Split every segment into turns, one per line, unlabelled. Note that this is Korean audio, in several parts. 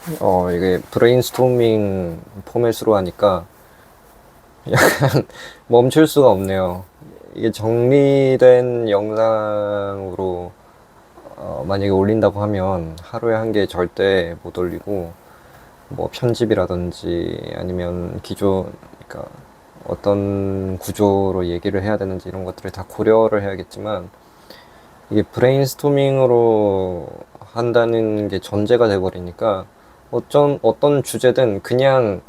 이게 브레인스토밍 포맷으로 하니까 약간 멈출 수가 없네요. 이게 정리된 영상으로 만약에 올린다고 하면 하루에 한 개 절대 못 올리고, 뭐 편집이라든지 아니면 그러니까 어떤 구조로 얘기를 해야 되는지 이런 것들을 다 고려를 해야겠지만, 이게 브레인스토밍으로 한다는 게 전제가 돼버리니까 어떤 주제든 그냥,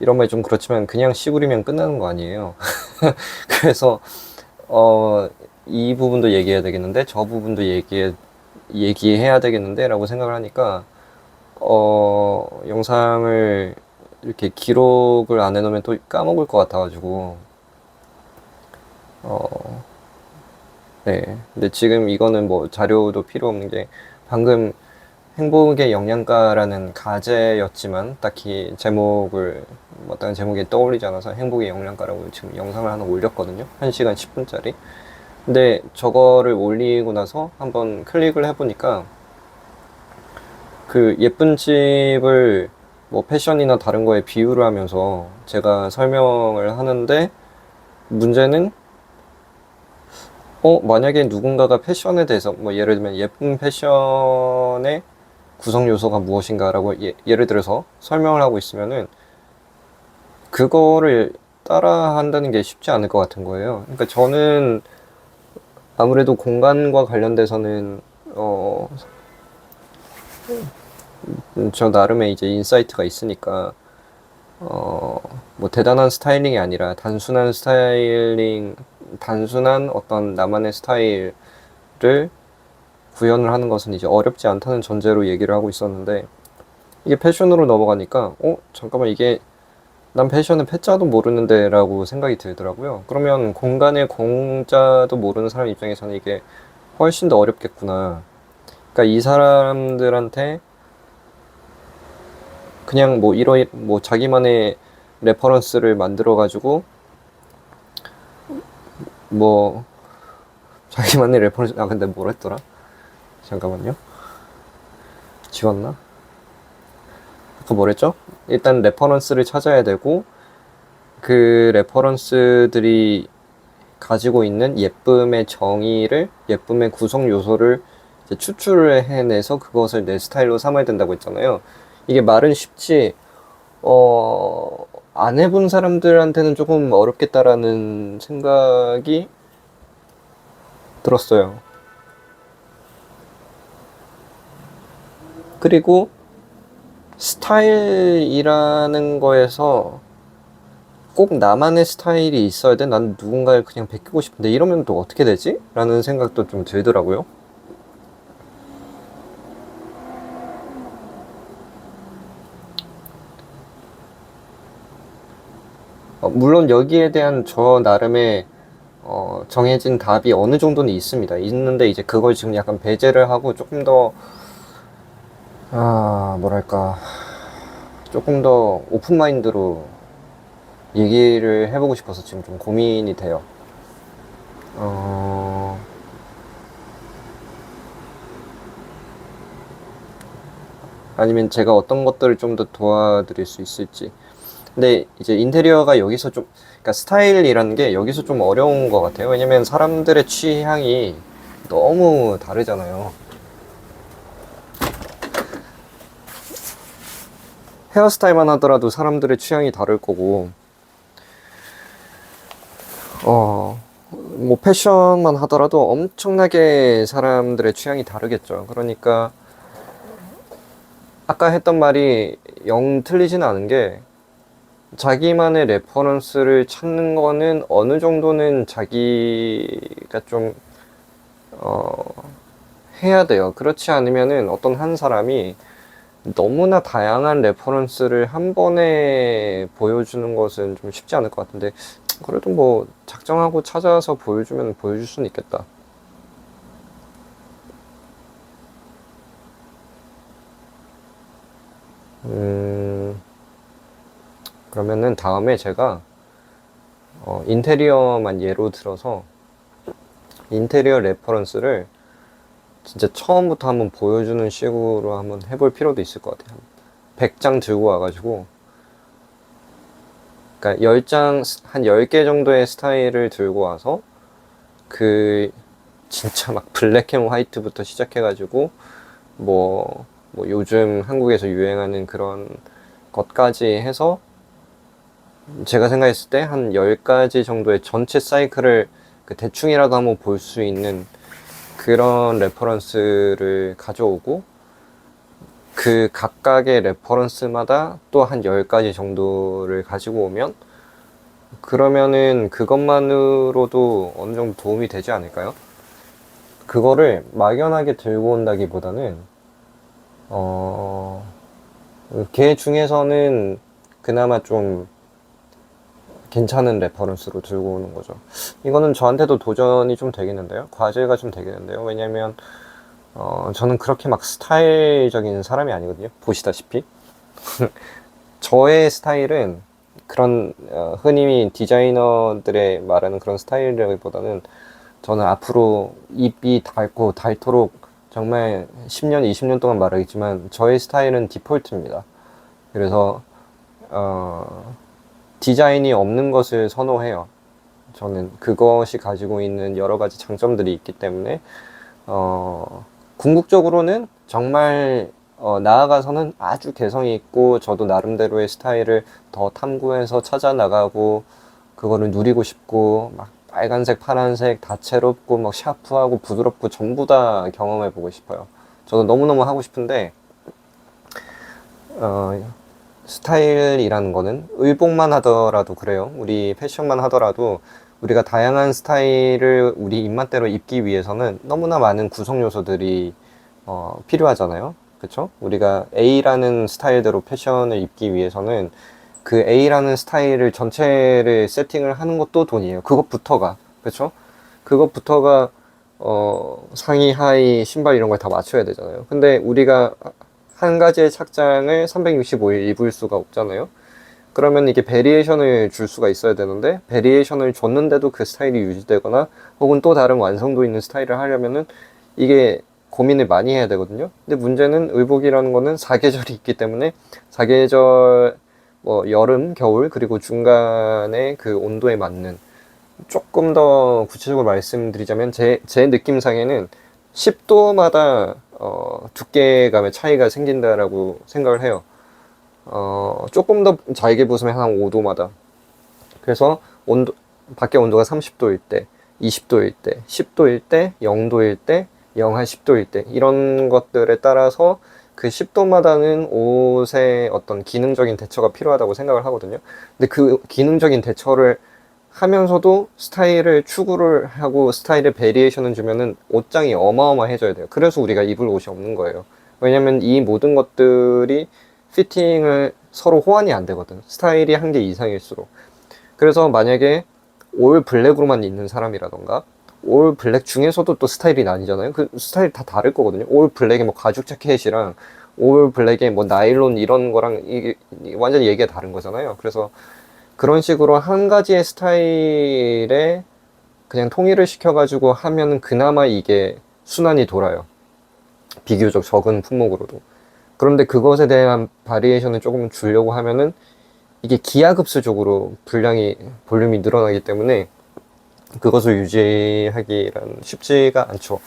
이런 말이 좀 그렇지만 그냥 씨부리면 끝나는 거 아니에요. 그래서 이 부분도 얘기해야 되겠는데 저 부분도 얘기해야 되겠는데 라고 생각을 하니까 영상을 이렇게 기록을 안 해놓으면 또 까먹을 것 같아가지고 어, 네. 근데 지금 이거는 뭐 자료도 필요 없는 게, 방금 행복의 영양가라는 가제였지만 딱히 제목을, 뭐 어떤 제목이 떠올리지 않아서 행복의 영양가라고 지금 영상을 하나 올렸거든요. 1시간 10분짜리. 근데 저거를 올리고 나서 한번 클릭을 해보니까 그 예쁜 집을 뭐 패션이나 다른 거에 비유를 하면서 제가 설명을 하는데, 문제는 만약에 누군가가 패션에 대해서, 뭐 예를 들면 예쁜 패션의 구성 요소가 무엇인가라고 예를 들어서 설명을 하고 있으면은 그거를 따라 한다는 게 쉽지 않을 것 같은 거예요. 그러니까 저는 아무래도 공간과 관련돼서는 저 나름의 이제 인사이트가 있으니까 뭐 대단한 스타일링이 아니라 단순한 어떤 나만의 스타일을 구현을 하는 것은 이제 어렵지 않다는 전제로 얘기를 하고 있었는데, 이게 패션으로 넘어가니까 잠깐만, 이게 난 패션은 패자도 모르는데 라고 생각이 들더라고요. 그러면 공간의 공자도 모르는 사람 입장에서는 이게 훨씬 더 어렵겠구나. 그러니까 이 사람들한테 그냥 뭐 자기만의 레퍼런스를 만들어 가지고, 뭐 자기만의 레퍼런스, 근데 뭐랬더라? 잠깐만요. 지웠나? 그 뭐랬죠? 일단 레퍼런스를 찾아야 되고, 그 레퍼런스들이 가지고 있는 예쁨의 구성 요소를 이제 추출을 해내서 그것을 내 스타일로 삼아야 된다고 했잖아요. 이게 말은 쉽지, 안 해본 사람들한테는 조금 어렵겠다라는 생각이 들었어요. 그리고 스타일이라는 거에서 꼭 나만의 스타일이 있어야 돼? 난 누군가를 그냥 베끼고 싶은데 이러면 또 어떻게 되지? 라는 생각도 좀 들더라고요. 물론 여기에 대한 저 나름의 정해진 답이 어느 정도는 있습니다. 있는데 이제 그걸 지금 약간 배제를 하고 조금 더, 뭐랄까, 조금 더 오픈마인드로 얘기를 해보고 싶어서 지금 좀 고민이 돼요. 어, 아니면 제가 어떤 것들을 좀 더 도와드릴 수 있을지. 근데 이제 인테리어가 여기서 좀, 그러니까 스타일이라는 게 여기서 좀 어려운 것 같아요. 왜냐면 사람들의 취향이 너무 다르잖아요. 헤어스타일만 하더라도 사람들의 취향이 다를 거고, 뭐 패션만 하더라도 엄청나게 사람들의 취향이 다르겠죠. 그러니까 아까 했던 말이 영 틀리진 않은 게, 자기만의 레퍼런스를 찾는 거는 어느 정도는 자기가 좀 해야 돼요. 그렇지 않으면은 어떤 한 사람이 너무나 다양한 레퍼런스를 한 번에 보여주는 것은 좀 쉽지 않을 것 같은데, 그래도 뭐 작정하고 찾아서 보여주면 보여줄 수는 있겠다. 음, 그러면은 다음에 제가 인테리어만 예로 들어서 인테리어 레퍼런스를 진짜 처음부터 한번 보여주는 식으로 한번 해볼 필요도 있을 것 같아요. 100장 들고 와가지고, 그러니까 10장, 한 10개 정도의 스타일을 들고 와서, 그, 진짜 막 블랙 앤 화이트부터 시작해가지고, 뭐 요즘 한국에서 유행하는 그런 것까지 해서, 제가 생각했을 때 한 10가지 정도의 전체 사이클을 그 대충이라도 한번 볼 수 있는 그런 레퍼런스를 가져오고, 그 각각의 레퍼런스마다 또 한 10가지 정도를 가지고 오면, 그러면은 그것만으로도 어느 정도 도움이 되지 않을까요? 그거를 막연하게 들고 온다기보다는, 어, 걔 중에서는 그나마 좀 괜찮은 레퍼런스로 들고 오는 거죠. 이거는 저한테도 도전이 좀 되겠는데요? 과제가 좀 되겠는데요? 왜냐면, 저는 그렇게 막 스타일적인 사람이 아니거든요. 보시다시피. 저의 스타일은 그런, 흔히 디자이너들의 말하는 그런 스타일이라기보다는 저는 앞으로 입이 닳고 닳도록 정말 10년, 20년 동안 말하겠지만 저의 스타일은 디폴트입니다. 그래서, 디자인이 없는 것을 선호해요. 저는 그것이 가지고 있는 여러 가지 장점들이 있기 때문에, 궁극적으로는 정말, 나아가서는 아주 개성이 있고, 저도 나름대로의 스타일을 더 탐구해서 찾아 나가고, 그거를 누리고 싶고, 막 빨간색, 파란색, 다채롭고, 막 샤프하고, 부드럽고, 전부 다 경험해 보고 싶어요. 저도 너무너무 하고 싶은데, 어, 스타일이라는 거는 의복만 하더라도 그래요. 우리 패션만 하더라도 우리가 다양한 스타일을 우리 입맛대로 입기 위해서는 너무나 많은 구성 요소들이 필요하잖아요. 그렇죠? 우리가 A라는 스타일대로 패션을 입기 위해서는 그 A라는 스타일을 전체를 세팅을 하는 것도 돈이에요. 그것부터가. 그렇죠? 그것부터가 상의, 하의, 신발 이런 걸 다 맞춰야 되잖아요. 근데 우리가 한 가지의 착장을 365일 입을 수가 없잖아요. 그러면 이게 베리에이션을 줄 수가 있어야 되는데, 베리에이션을 줬는데도 그 스타일이 유지되거나 혹은 또 다른 완성도 있는 스타일을 하려면은 이게 고민을 많이 해야 되거든요. 근데 문제는 의복이라는 거는 사계절이 있기 때문에 사계절, 뭐 여름, 겨울, 그리고 중간에 그 온도에 맞는, 조금 더 구체적으로 말씀드리자면 제 느낌상에는 10도마다 두께감의 차이가 생긴다라고 생각을 해요. 조금 더 잘게 벗으면 한 5도마다. 그래서 밖에 온도가 30도일 때, 20도일 때, 10도일 때, 0도일 때, 영하 10도일 때, 이런 것들에 따라서 그 10도마다는 옷의 어떤 기능적인 대처가 필요하다고 생각을 하거든요. 근데 그 기능적인 대처를 하면서도 스타일을 추구를 하고 스타일의 베리에이션을 주면은 옷장이 어마어마해져야 돼요. 그래서 우리가 입을 옷이 없는 거예요. 왜냐면 이 모든 것들이 피팅을 서로 호환이 안 되거든. 스타일이 한 개 이상일수록. 그래서 만약에 올 블랙으로만 입는 사람이라던가 올 블랙 중에서도 또 스타일이 나뉘잖아요. 그 스타일 다 다를 거거든요. 올 블랙에 뭐 가죽 자켓이랑 올 블랙에 뭐 나일론 이런 거랑 이게 완전히 얘기가 다른 거잖아요. 그래서 그런 식으로 한 가지의 스타일에 그냥 통일을 시켜가지고 하면 그나마 이게 순환이 돌아요. 비교적 적은 품목으로도. 그런데 그것에 대한 바리에이션을 조금 주려고 하면은 이게 기하급수적으로 볼륨이 늘어나기 때문에 그것을 유지하기란 쉽지가 않죠.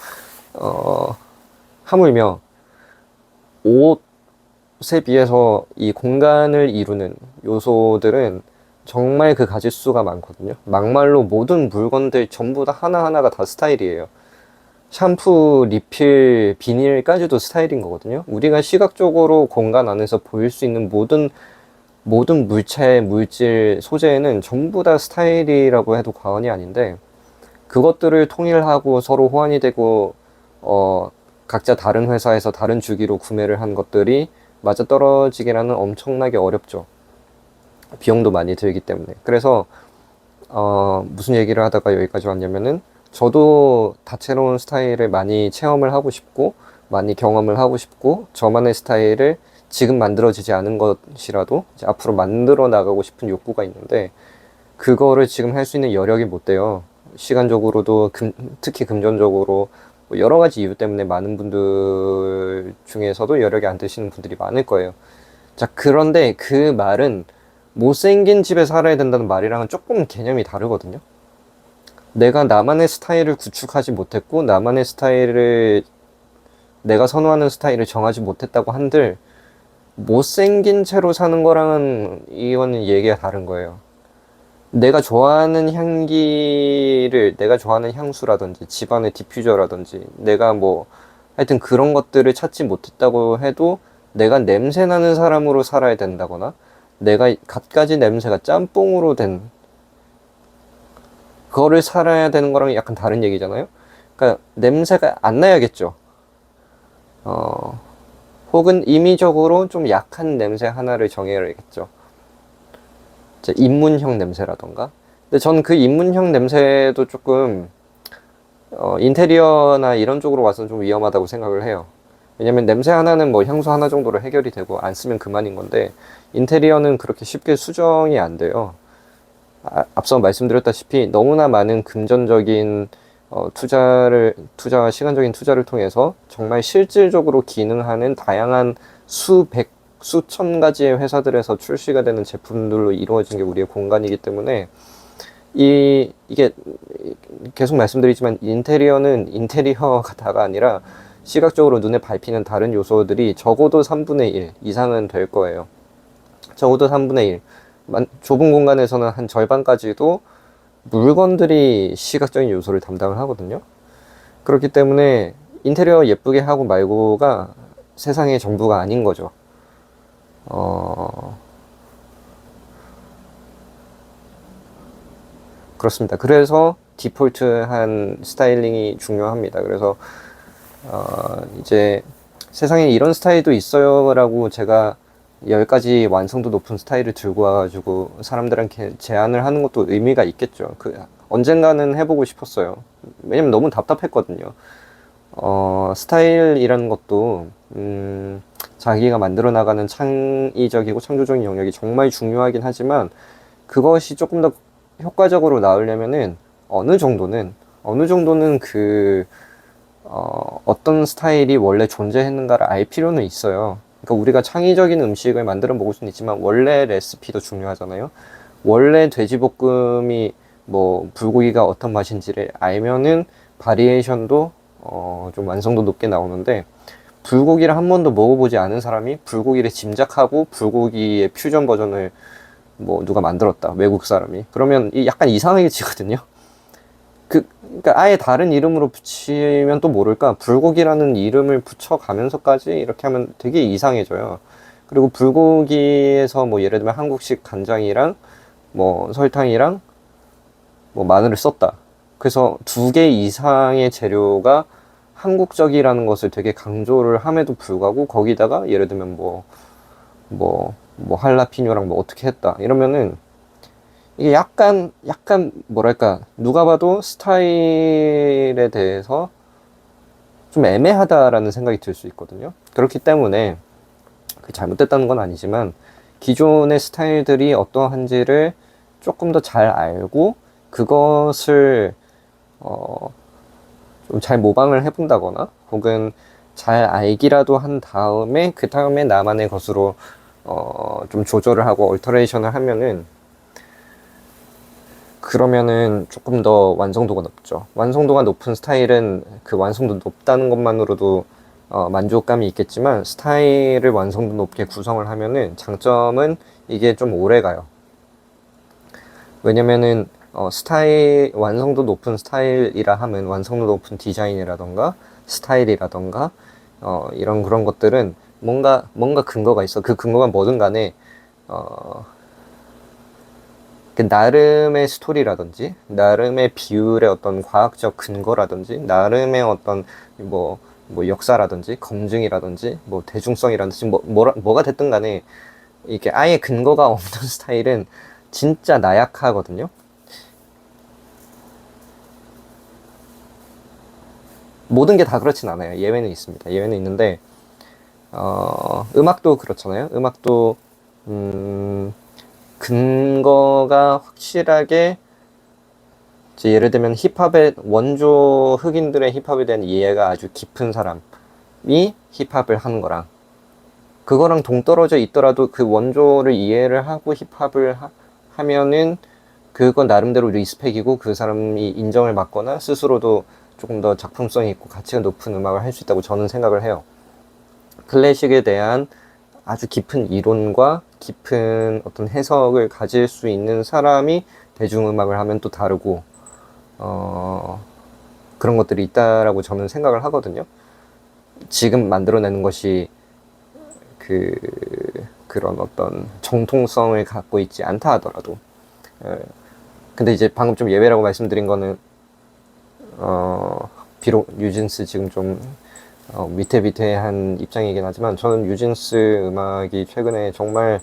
하물며 옷에 비해서 이 공간을 이루는 요소들은 정말 그 가짓수가 많거든요. 막말로 모든 물건들 전부 다 하나하나가 다 스타일이에요. 샴푸, 리필, 비닐까지도 스타일인 거거든요. 우리가 시각적으로 공간 안에서 보일 수 있는 모든 물체, 물질, 소재는 전부 다 스타일이라고 해도 과언이 아닌데, 그것들을 통일하고 서로 호환이 되고, 각자 다른 회사에서 다른 주기로 구매를 한 것들이 맞아떨어지기라는 엄청나게 어렵죠. 비용도 많이 들기 때문에. 그래서, 무슨 얘기를 하다가 여기까지 왔냐면은, 저도 다채로운 스타일을 많이 체험을 하고 싶고, 많이 경험을 하고 싶고, 저만의 스타일을 지금 만들어지지 않은 것이라도 이제 앞으로 만들어 나가고 싶은 욕구가 있는데, 그거를 지금 할 수 있는 여력이 못 돼요. 시간적으로도, 특히 금전적으로, 뭐 여러 가지 이유 때문에 많은 분들 중에서도 여력이 안 되시는 분들이 많을 거예요. 자, 그런데 그 말은 못생긴 집에 살아야 된다는 말이랑은 조금 개념이 다르거든요. 내가 나만의 스타일을 구축하지 못했고, 나만의 스타일을, 내가 선호하는 스타일을 정하지 못했다고 한들, 못생긴 채로 사는 거랑은 이거는 얘기가 다른 거예요. 내가 좋아하는 향기를, 내가 좋아하는 향수라든지, 집안의 디퓨저라든지, 내가 뭐, 하여튼 그런 것들을 찾지 못했다고 해도, 내가 냄새 나는 사람으로 살아야 된다거나, 내가 갖가지 냄새가 짬뽕으로 된, 그거를 살아야 되는 거랑 약간 다른 얘기잖아요? 그러니까, 냄새가 안 나야겠죠. 어, 혹은 임의적으로 좀 약한 냄새 하나를 정해야겠죠. 입문형 냄새라던가. 근데 전 그 입문형 냄새도 조금 인테리어나 이런 쪽으로 와서는 좀 위험하다고 생각을 해요. 왜냐면 냄새 하나는 뭐 향수 하나 정도로 해결이 되고 안 쓰면 그만인 건데, 인테리어는 그렇게 쉽게 수정이 안 돼요. 앞서 말씀드렸다시피 너무나 많은 금전적인 시간적인 투자를 통해서 정말 실질적으로 기능하는 다양한 수백, 수천 가지의 회사들에서 출시가 되는 제품들로 이루어진 게 우리의 공간이기 때문에, 이게 계속 말씀드리지만 인테리어는 인테리어가 다가 아니라 시각적으로 눈에 밟히는 다른 요소들이 적어도 3분의 1 이상은 될 거예요. 적어도 3분의 1. 좁은 공간에서는 한 절반까지도 물건들이 시각적인 요소를 담당을 하거든요. 그렇기 때문에 인테리어 예쁘게 하고 말고가 세상의 전부가 아닌 거죠. 그렇습니다. 그래서 디폴트한 스타일링이 중요합니다. 그래서 이제 세상에 이런 스타일도 있어요 라고 제가 10가지 완성도 높은 스타일을 들고 와가지고 사람들한테 제안을 하는 것도 의미가 있겠죠. 언젠가는 해보고 싶었어요. 왜냐면 너무 답답했거든요. 스타일이라는 것도 자기가 만들어 나가는 창의적이고 창조적인 영역이 정말 중요하긴 하지만, 그것이 조금 더 효과적으로 나오려면은 어느 정도는 어떤 스타일이 원래 존재했는가를 알 필요는 있어요. 그러니까 우리가 창의적인 음식을 만들어 먹을 수는 있지만 원래 레시피도 중요하잖아요. 원래 돼지볶음이 뭐 불고기가 어떤 맛인지를 알면은 바리에이션도 좀 완성도 높게 나오는데, 불고기를 한 번도 먹어보지 않은 사람이 불고기를 짐작하고 불고기의 퓨전 버전을 뭐 누가 만들었다, 외국 사람이, 그러면 약간 이상하게 지거든요. 그러니까 아예 다른 이름으로 붙이면 또 모를까, 불고기라는 이름을 붙여가면서까지 이렇게 하면 되게 이상해져요. 그리고 불고기에서 뭐 예를 들면 한국식 간장이랑 뭐 설탕이랑 뭐 마늘을 썼다. 그래서 2개 이상의 재료가 한국적이라는 것을 되게 강조를 함에도 불구하고 거기다가 예를 들면 뭐 할라피뇨랑 뭐 어떻게 했다 이러면은, 이게 약간 뭐랄까, 누가 봐도 스타일에 대해서 좀 애매하다라는 생각이 들 수 있거든요. 그렇기 때문에 그게 잘못됐다는 건 아니지만, 기존의 스타일들이 어떠한지를 조금 더 잘 알고 그것을 좀 잘 모방을 해본다거나, 혹은 잘 알기라도 한 다음에 그 다음에 나만의 것으로 좀 조절을 하고 얼터레이션을 하면은, 그러면은 조금 더 완성도가 높죠. 완성도가 높은 스타일은 그 완성도 높다는 것만으로도 만족감이 있겠지만, 스타일을 완성도 높게 구성을 하면은 장점은 이게 좀 오래 가요. 왜냐면은 완성도 높은 스타일이라 하면 완성도 높은 디자인이라던가 스타일이라던가 이런 그런 것들은 뭔가 근거가 있어. 그 근거가 뭐든 간에 그 나름의 스토리라든지, 나름의 비율의 어떤 과학적 근거라든지, 나름의 어떤 뭐 역사라든지, 검증이라든지, 뭐 대중성이라든지, 뭐가 됐든 간에, 이게 아예 근거가 없는 스타일은 진짜 나약하거든요. 모든 게 다 그렇진 않아요. 예외는 있습니다. 예외는 있는데, 음악도 그렇잖아요. 음악도, 근거가 확실하게, 예를 들면 힙합의 원조 흑인들의 힙합에 대한 이해가 아주 깊은 사람이 힙합을 하는 거랑, 그거랑 동떨어져 있더라도 그 원조를 이해를 하고 힙합을 하면은 그건 나름대로 리스펙이고 그 사람이 인정을 받거나 스스로도 조금 더 작품성이 있고 가치가 높은 음악을 할 수 있다고 저는 생각을 해요. 클래식에 대한 아주 깊은 이론과 깊은 어떤 해석을 가질 수 있는 사람이 대중음악을 하면 또 다르고 그런 것들이 있다라고 저는 생각을 하거든요. 지금 만들어내는 것이 그런 어떤 정통성을 갖고 있지 않다 하더라도 근데 이제 방금 좀 예외라고 말씀드린 거는 비록 뉴진스 지금 좀 위태위태한 입장이긴 하지만 저는 뉴진스 음악이 최근에 정말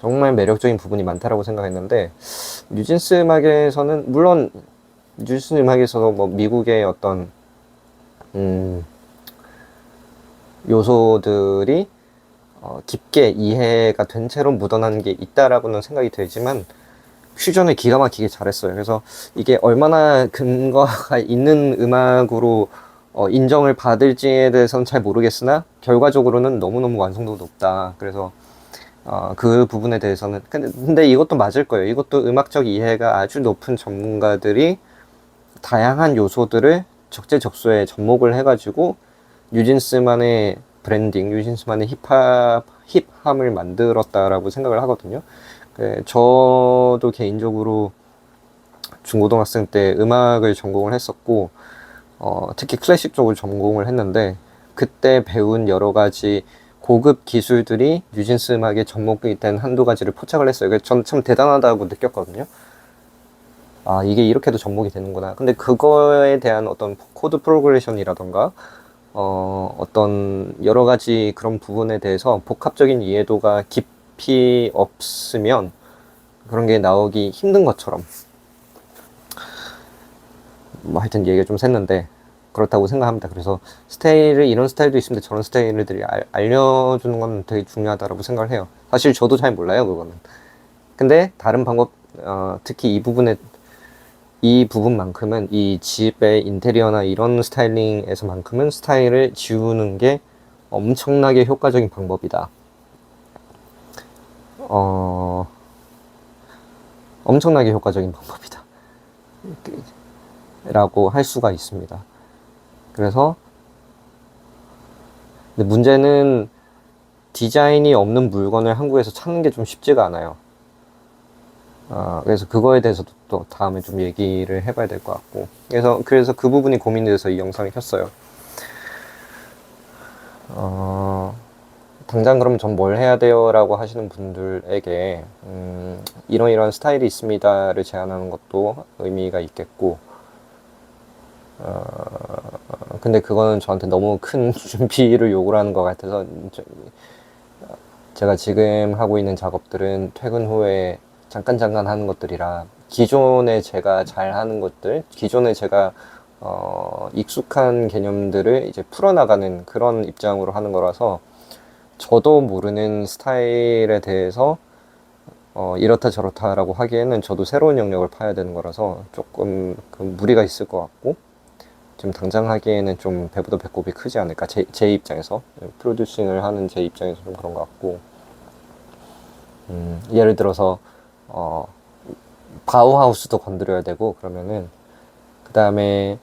매력적인 부분이 많다라고 생각했는데 뉴진스 음악에서는 물론 뉴진스 음악에서도 뭐 미국의 어떤 요소들이 깊게 이해가 된 채로 묻어나는 게 있다라고는 생각이 들지만 퓨전을 기가 막히게 잘했어요. 그래서 이게 얼마나 근거가 있는 음악으로 인정을 받을지에 대해서는 잘 모르겠으나 결과적으로는 너무너무 완성도가 높다. 그래서 그 부분에 대해서는 근데 이것도 맞을 거예요. 이것도 음악적 이해가 아주 높은 전문가들이 다양한 요소들을 적재적소에 접목을 해가지고 뉴진스만의 브랜딩, 뉴진스만의 힙함을 만들었다라고 생각을 하거든요. 저도 개인적으로 중고등학생 때 음악을 전공을 했었고 특히 클래식 쪽을 전공을 했는데 그때 배운 여러 가지 고급 기술들이 뉴진스 음악에 접목이 된 한두 가지를 포착을 했어요. 저는 참 대단하다고 느꼈거든요. 아, 이게 이렇게도 접목이 되는구나. 근데 그거에 대한 어떤 코드 프로그레션이라던가 어떤 여러 가지 그런 부분에 대해서 복합적인 이해도가 깊이 없으면 그런 게 나오기 힘든 것처럼 뭐 하여튼 얘기가 좀 샜는데 그렇다고 생각합니다. 그래서 이런 스타일도 있습니다. 저런 스타일들이 알려주는 건 되게 중요하다고 생각을 해요. 사실 저도 잘 몰라요, 그거는. 근데 다른 방법, 특히 이 부분만큼은 이 집의 인테리어나 이런 스타일링에서만큼은 스타일을 지우는 게 엄청나게 효과적인 방법이다. 엄청나게 효과적인 방법이다. 라고 할 수가 있습니다. 그래서 근데 문제는 디자인이 없는 물건을 한국에서 찾는 게 좀 쉽지가 않아요. 그래서 그거에 대해서도 또 다음에 좀 얘기를 해봐야 될 것 같고 그래서 그 부분이 고민돼서 이 영상을 켰어요. 당장 그럼 전 뭘 해야 돼요? 라고 하시는 분들에게 이런 스타일이 있습니다를 제안하는 것도 의미가 있겠고 근데 그거는 저한테 너무 큰 준비를 요구를 하는 것 같아서 제가 지금 하고 있는 작업들은 퇴근 후에 잠깐 하는 것들이라 기존에 제가 잘 하는 것들, 기존에 제가 익숙한 개념들을 이제 풀어나가는 그런 입장으로 하는 거라서 저도 모르는 스타일에 대해서 이렇다 저렇다라고 하기에는 저도 새로운 영역을 파야 되는 거라서 조금 무리가 있을 것 같고 지금 당장 하기에는 좀 배보다 배꼽이 크지 않을까 제 입장에서 프로듀싱을 하는 제 입장에서 좀 그런 것 같고 예를 들어서 바우하우스도 건드려야 되고 그러면은 그 다음에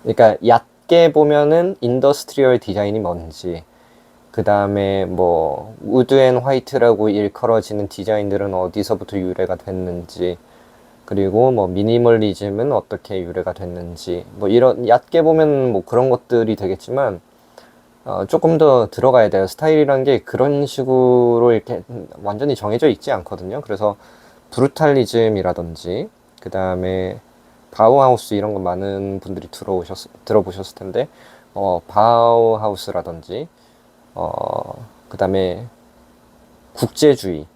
그러니까 얕게 보면은 인더스트리얼 디자인이 뭔지 그 다음에 뭐 우드 앤 화이트라고 일컬어지는 디자인들은 어디서부터 유래가 됐는지 그리고 뭐 미니멀리즘은 어떻게 유래가 됐는지 뭐 이런 얕게 보면 뭐 그런 것들이 되겠지만 조금 더 들어가야 돼요. 스타일이란 게 그런 식으로 이렇게 완전히 정해져 있지 않거든요. 그래서 브루탈리즘이라든지 그 다음에 바우하우스 이런 거 많은 분들이 들어보셨을 텐데 바우하우스라든지 그 다음에 국제주의,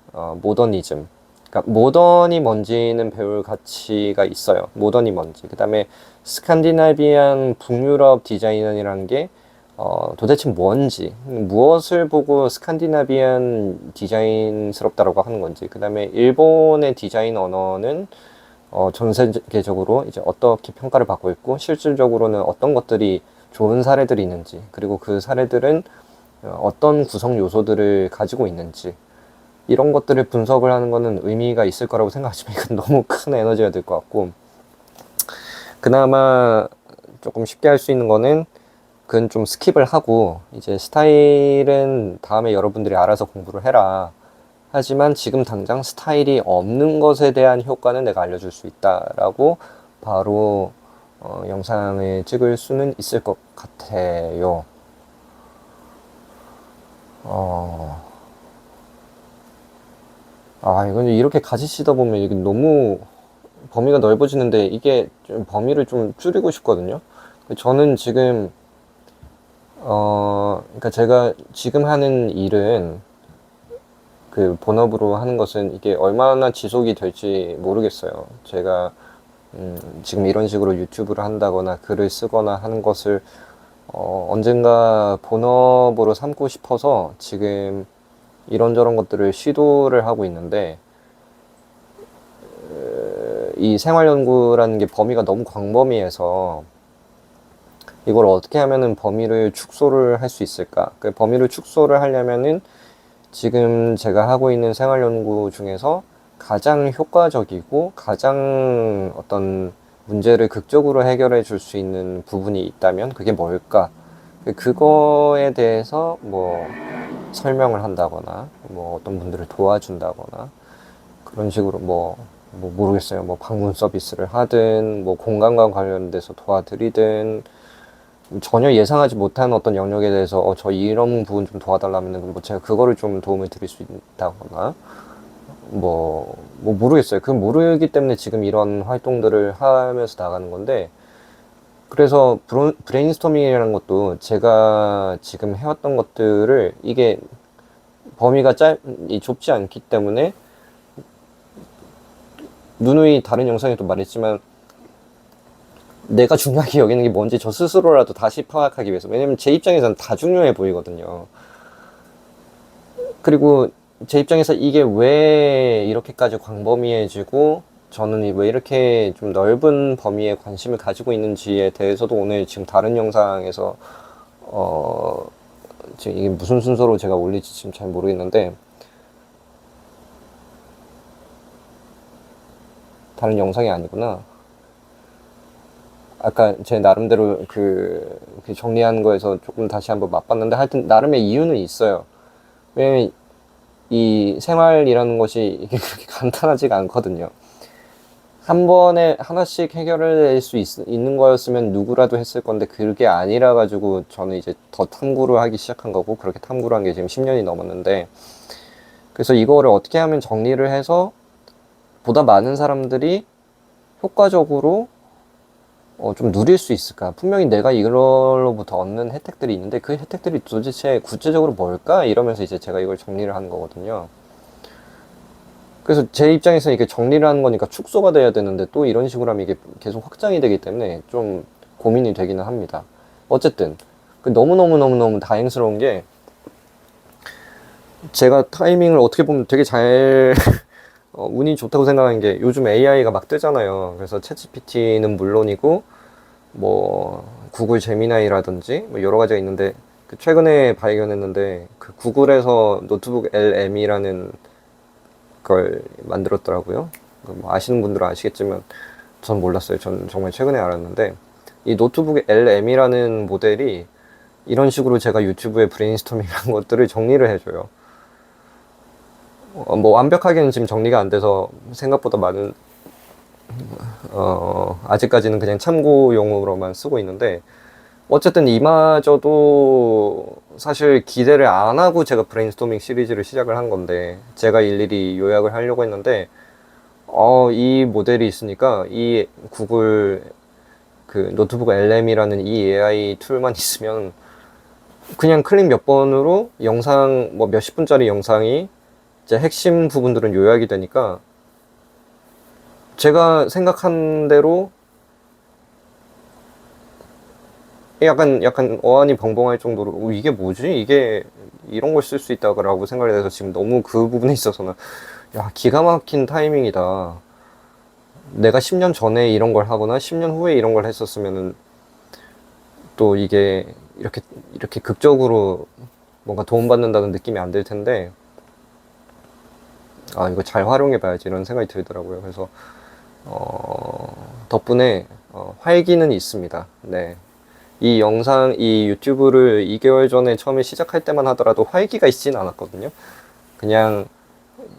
모더니즘. 그러니까 모던이 뭔지는 배울 가치가 있어요. 모던이 뭔지. 그 다음에 스칸디나비안 북유럽 디자인이라는 게 도대체 뭔지, 무엇을 보고 스칸디나비안 디자인스럽다라고 하는 건지, 그 다음에 일본의 디자인 언어는 전 세계적으로 이제 어떻게 평가를 받고 있고, 실질적으로는 어떤 것들이 좋은 사례들이 있는지, 그리고 그 사례들은 어떤 구성 요소들을 가지고 있는지 이런 것들을 분석을 하는 거는 의미가 있을 거라고 생각하지만 이건 너무 큰 에너지가 들 것 같고, 그나마 조금 쉽게 할 수 있는 거는 그건 좀 스킵을 하고 이제 스타일은 다음에 여러분들이 알아서 공부를 해라. 하지만 지금 당장 스타일이 없는 것에 대한 효과는 내가 알려줄 수 있다라고 바로 영상을 찍을 수는 있을 것 같아요. 이건 이렇게 가지시다 보면 이게 너무 범위가 넓어지는데 이게 좀 범위를 좀 줄이고 싶거든요. 저는 지금 그러니까 제가 지금 하는 일은 그 본업으로 하는 것은 이게 얼마나 지속이 될지 모르겠어요. 제가 지금 이런 식으로 유튜브를 한다거나 글을 쓰거나 하는 것을 언젠가 본업으로 삼고 싶어서 지금 이런저런 것들을 시도를 하고 있는데, 이 생활연구라는 게 범위가 너무 광범위해서 이걸 어떻게 하면은 범위를 축소를 할 수 있을까? 그 범위를 축소를 하려면은 지금 제가 하고 있는 생활연구 중에서 가장 효과적이고 가장 어떤 문제를 극적으로 해결해 줄 수 있는 부분이 있다면 그게 뭘까? 그거에 대해서 뭐 설명을 한다거나 뭐 어떤 분들을 도와준다거나 그런 식으로 뭐 모르겠어요. 뭐 방문 서비스를 하든 뭐 공간과 관련돼서 도와드리든 전혀 예상하지 못한 어떤 영역에 대해서 저 이런 부분 좀 도와달라면 뭐 제가 그거를 좀 도움을 드릴 수 있다거나 뭐 모르겠어요. 그건 모르기 때문에 지금 이런 활동들을 하면서 나가는 건데, 그래서 브레인스토밍이라는 것도 제가 지금 해왔던 것들을 이게 범위가 좁지 않기 때문에 누누이 다른 영상에도 말했지만 내가 중요하게 여기는 게 뭔지 저 스스로라도 다시 파악하기 위해서. 왜냐면 제 입장에서는 다 중요해 보이거든요. 그리고 제 입장에서 이게 왜 이렇게까지 광범위해지고 저는 왜 이렇게 좀 넓은 범위에 관심을 가지고 있는지에 대해서도 오늘 지금 다른 영상에서 지금 이게 무슨 순서로 제가 올릴지 지금 잘 모르겠는데, 다른 영상이 아니구나. 아까 제 나름대로 그 정리한 거에서 조금 다시 한번 맛봤는데, 하여튼 나름의 이유는 있어요. 왜냐면 이 생활이라는 것이 이게 그렇게 간단하지가 않거든요. 한 번에 하나씩 해결을 낼 수 있는 거였으면 누구라도 했을 건데 그게 아니라 가지고 저는 이제 더 탐구를 하기 시작한 거고, 그렇게 탐구를 한 게 지금 10년이 넘었는데, 그래서 이거를 어떻게 하면 정리를 해서 보다 많은 사람들이 효과적으로 좀 누릴 수 있을까? 분명히 내가 이걸로부터 얻는 혜택들이 있는데 그 혜택들이 도대체 구체적으로 뭘까? 이러면서 이제 제가 이걸 정리를 하는 거거든요. 그래서 제 입장에서는 이게 정리를 하는 거니까 축소가 돼야 되는데 또 이런 식으로 하면 이게 계속 확장이 되기 때문에 좀 고민이 되기는 합니다. 어쨌든 너무너무너무너무 다행스러운 게, 제가 타이밍을 어떻게 보면 되게 잘 운이 좋다고 생각하는 게, 요즘 AI가 막 뜨잖아요. 그래서 챗GPT는 물론이고 뭐 구글 제미나이라든지 뭐 여러 가지가 있는데, 그 최근에 발견했는데 그 구글에서 노트북 LM이라는 걸 만들었더라고요. 뭐 아시는 분들은 아시겠지만 전 몰랐어요. 전 정말 최근에 알았는데, 이 노트북 LM이라는 모델이 이런 식으로 제가 유튜브에 브레인스토밍이라는 것들을 정리를 해줘요. 뭐 완벽하게는 지금 정리가 안 돼서 생각보다 많은 아직까지는 그냥 참고용으로만 쓰고 있는데, 어쨌든 이마저도 사실 기대를 안 하고 제가 브레인스토밍 시리즈를 시작을 한 건데, 제가 일일이 요약을 하려고 했는데 이 모델이 있으니까, 이 구글 그 노트북 LM이라는 이 AI 툴만 있으면 그냥 클릭 몇 번으로 영상 뭐 몇십 분짜리 영상이 이제 핵심 부분들은 요약이 되니까 제가 생각한 대로 약간 어안이 벙벙할 정도로 이게 뭐지? 이게 이런 걸 쓸 수 있다고 생각이 돼서 지금 너무 그 부분에 있어서는 기가 막힌 타이밍이다. 내가 10년 전에 이런 걸 하거나 10년 후에 이런 걸 했었으면은 또 이게 이렇게 극적으로 뭔가 도움받는다는 느낌이 안 들 텐데, 아, 이거 잘 활용해봐야지 이런 생각이 들더라고요. 그래서 덕분에 활기는 있습니다. 네. 이 유튜브를 2개월 전에 처음에 시작할 때만 하더라도 활기가 있진 않았거든요. 그냥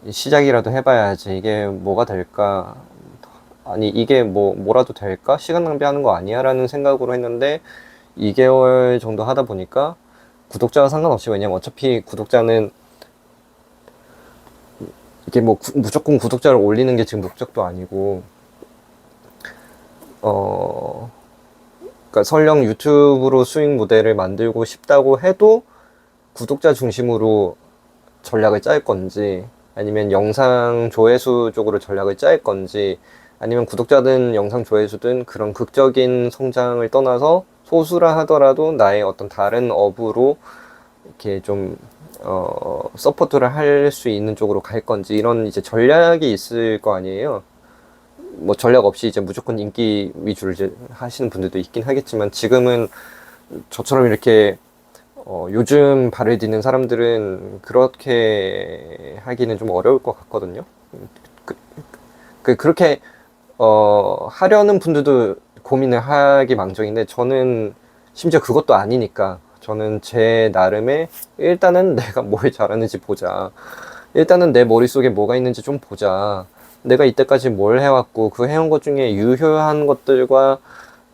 시작이라도 해봐야지. 이게 뭐가 될까? 아니, 이게 뭐라도 될까? 시간 낭비하는 거 아니야? 라는 생각으로 했는데, 2개월 정도 하다 보니까 구독자와 상관없이, 왜냐면 어차피 구독자는 이게 뭐 무조건 구독자를 올리는 게 지금 목적도 아니고, 그러니까 설령 유튜브로 수익 모델을 만들고 싶다고 해도 구독자 중심으로 전략을 짤 건지, 아니면 영상 조회수 쪽으로 전략을 짤 건지, 아니면 구독자든 영상 조회수든 그런 극적인 성장을 떠나서 소수라 하더라도 나의 어떤 다른 업으로 이렇게 좀 서포트를 할 수 있는 쪽으로 갈 건지, 이런 이제 전략이 있을 거 아니에요. 뭐 전략 없이 이제 무조건 인기 위주로 이제 하시는 분들도 있긴 하겠지만, 지금은 저처럼 이렇게 요즘 발을 딛는 사람들은 그렇게 하기는 좀 어려울 것 같거든요. 그렇게 하려는 분들도 고민을 하기 망정인데, 저는 심지어 그것도 아니니까, 저는 제 나름의 일단은 내가 뭘 잘하는지 보자. 일단은 내 머릿속에 뭐가 있는지 좀 보자. 내가 이때까지 뭘 해왔고 그 해온 것 중에 유효한 것들과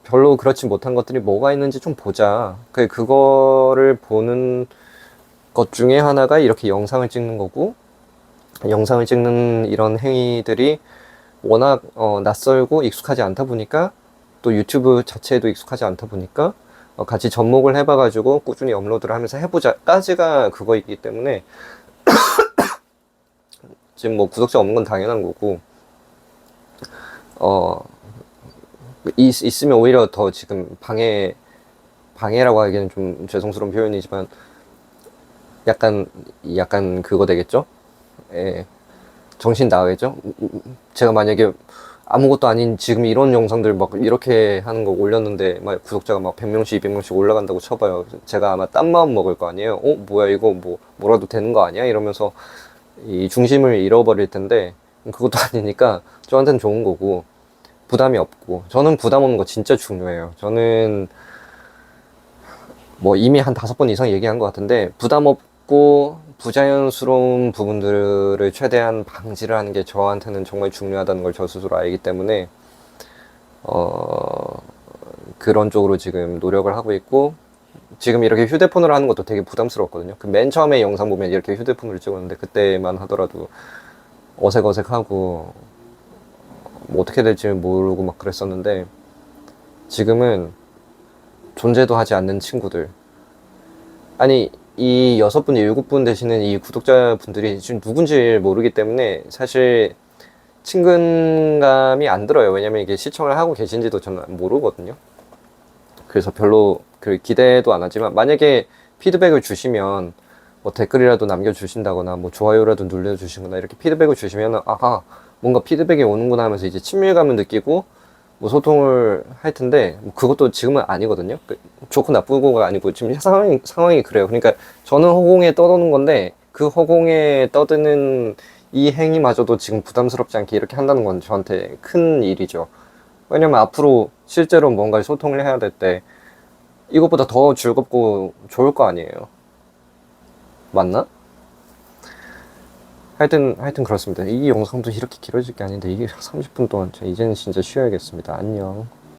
별로 그렇지 못한 것들이 뭐가 있는지 좀 보자. 그거를 보는 것 중에 하나가 이렇게 영상을 찍는 거고, 영상을 찍는 이런 행위들이 워낙 낯설고 익숙하지 않다 보니까, 또 유튜브 자체에도 익숙하지 않다 보니까 같이 접목을 해봐가지고 꾸준히 업로드를 하면서 해보자까지가 그거이기 때문에, 지금 뭐 구독자 없는 건 당연한 거고, 있으면 오히려 더 지금 방해라고 하기에는 좀 죄송스러운 표현이지만, 약간 그거 되겠죠? 예, 정신 나가겠죠? 제가 만약에 아무것도 아닌 지금 이런 영상들 막 이렇게 하는 거 올렸는데 막 구독자가 막 100명씩 200명씩 올라간다고 쳐봐요. 제가 아마 딴 마음 먹을 거 아니에요. 뭐야 이거 뭐라도 되는 거 아니야? 이러면서 이 중심을 잃어버릴 텐데, 그것도 아니니까 저한테는 좋은 거고 부담이 없고, 저는 부담 없는 거 진짜 중요해요. 저는 뭐 이미 한 5번 이상 얘기한 것 같은데, 부담 없고 부자연스러운 부분들을 최대한 방지를 하는 게 저한테는 정말 중요하다는 걸 저 스스로 알기 때문에 그런 쪽으로 지금 노력을 하고 있고, 지금 이렇게 휴대폰으로 하는 것도 되게 부담스럽거든요. 그 맨 처음에 영상 보면 이렇게 휴대폰으로 찍었는데, 그때만 하더라도 어색어색하고 뭐 어떻게 될지 모르고 막 그랬었는데, 지금은 존재도 하지 않는 친구들, 아니 이 6분, 7분 되시는 이 구독자분들이 지금 누군지 모르기 때문에 사실 친근감이 안 들어요. 왜냐면 이게 시청을 하고 계신지도 저는 모르거든요. 그래서 별로 그 기대도 안 하지만, 만약에 피드백을 주시면 뭐 댓글이라도 남겨주신다거나 뭐 좋아요라도 눌러주시거나 이렇게 피드백을 주시면, 아하, 뭔가 피드백이 오는구나 하면서 이제 친밀감을 느끼고 뭐 소통을 할 텐데, 뭐 그것도 지금은 아니거든요. 좋고 나쁘고가 아니고 지금 상황이 그래요. 그러니까 저는 허공에 떠도는 건데, 그 허공에 떠드는 이 행위마저도 지금 부담스럽지 않게 이렇게 한다는 건 저한테 큰 일이죠. 왜냐면 앞으로 실제로 뭔가 소통을 해야 될 때 이것보다 더 즐겁고 좋을 거 아니에요. 맞나? 하여튼 그렇습니다. 이 영상도 이렇게 길어질 게 아닌데, 이게 30분 동안 이제는 진짜 쉬어야겠습니다. 안녕.